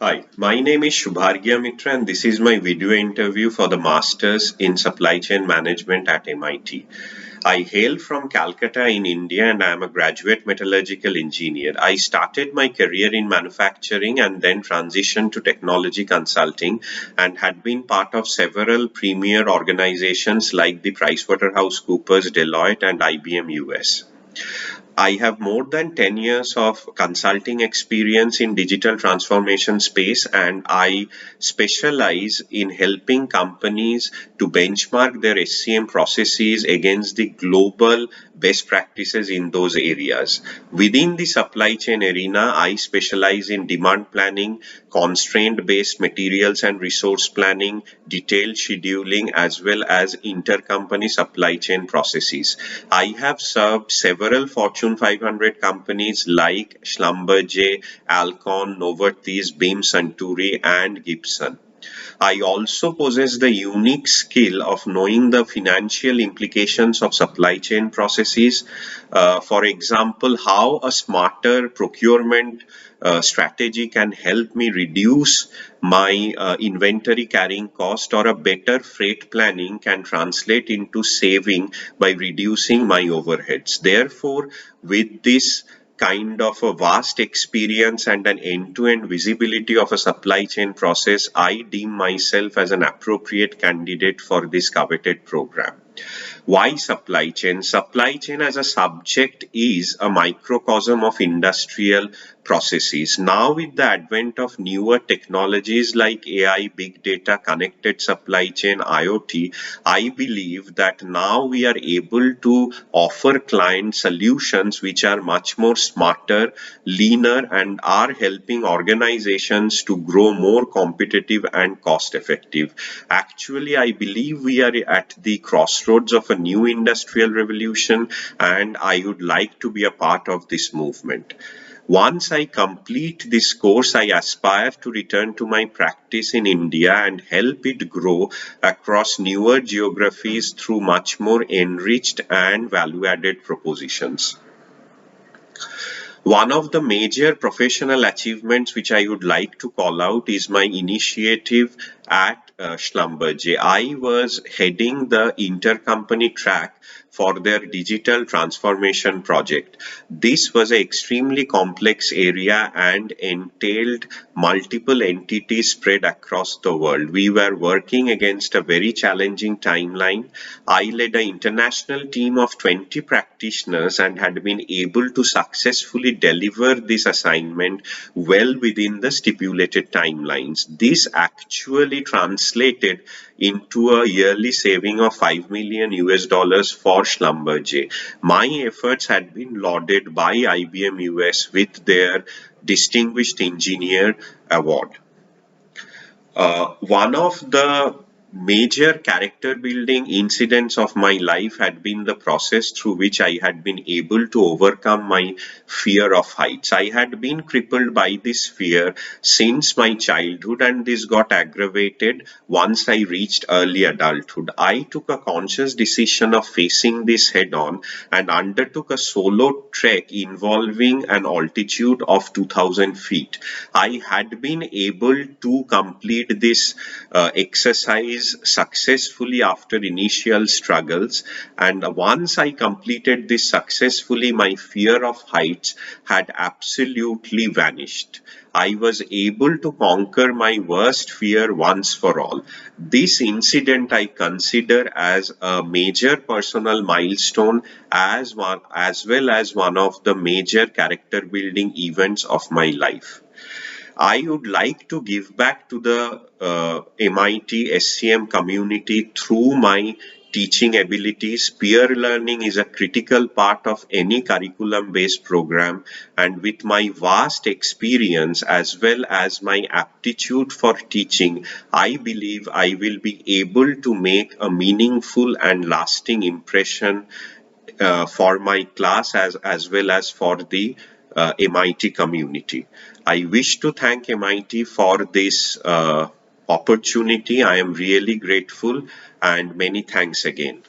Hi, my name is Subharghya Mitra and this is my video interview for the Masters in Supply Chain Management at MIT. I hail from Calcutta in India and I am a graduate metallurgical engineer. I started my career in manufacturing and then transitioned to technology consulting and had been part of several premier organizations like the PricewaterhouseCoopers, Deloitte and IBM US. I have more than 10 years of consulting experience in digital transformation space and I specialize in helping companies to benchmark their SCM processes against the global best practices in those areas. Within the supply chain arena, I specialize in demand planning, constraint-based materials and resource planning, detailed scheduling, as well as intercompany supply chain processes. I have served several Fortune 500 companies like Schlumberger, Alcon, Novartis, Beam Suntory, and Gibson. I also possess the unique skill of knowing the financial implications of supply chain processes. For example, how a smarter procurement strategy can help me reduce my inventory carrying cost, or a better freight planning can translate into saving by reducing my overheads. Therefore, with this kind of a vast experience and an end-to-end visibility of a supply chain process, I deem myself as an appropriate candidate for this coveted program. Why supply chain? Supply chain as a subject is a microcosm of industrial processes. Now, with the advent of newer technologies like AI, big data, connected supply chain, IoT, I believe that now we are able to offer client solutions which are much more smarter, leaner, and are helping organizations to grow more competitive and cost effective. Actually, I believe we are at the crossroads of a new industrial revolution, and I would like to be a part of this movement. Once I complete this course, I aspire to return to my practice in India and help it grow across newer geographies through much more enriched and value-added propositions. One of the major professional achievements which I would like to call out is my initiative at Schlumberger. I was heading the intercompany track for their digital transformation project. This was an extremely complex area and entailed multiple entities spread across the world. We were working against a very challenging timeline. I led an international team of 20 practitioners and had been able to successfully deliver this assignment well within the stipulated timelines. This actually translated into a yearly saving of 5 million US dollars for Schlumberger. My efforts had been lauded by IBM US with their Distinguished Engineer Award. One of the major character building incidents of my life had been the process through which I had been able to overcome my fear of heights. I had been crippled by this fear since my childhood, and this got aggravated once I reached early adulthood. I took a conscious decision of facing this head on and undertook a solo trek involving an altitude of 2000 feet. I had been able to complete this exercise successfully after initial struggles, and once I completed this successfully, my fear of heights had absolutely vanished. I was able to conquer my worst fear once for all. This incident I consider as a major personal milestone as well as one of the major character building events of my life. I would like to give back to the MIT SCM community through my teaching abilities. Peer learning is a critical part of any curriculum-based program, and with my vast experience as well as my aptitude for teaching, I believe I will be able to make a meaningful and lasting impression for my class as well as for the MIT community. I wish to thank MIT for this opportunity. I am really grateful, and many thanks again.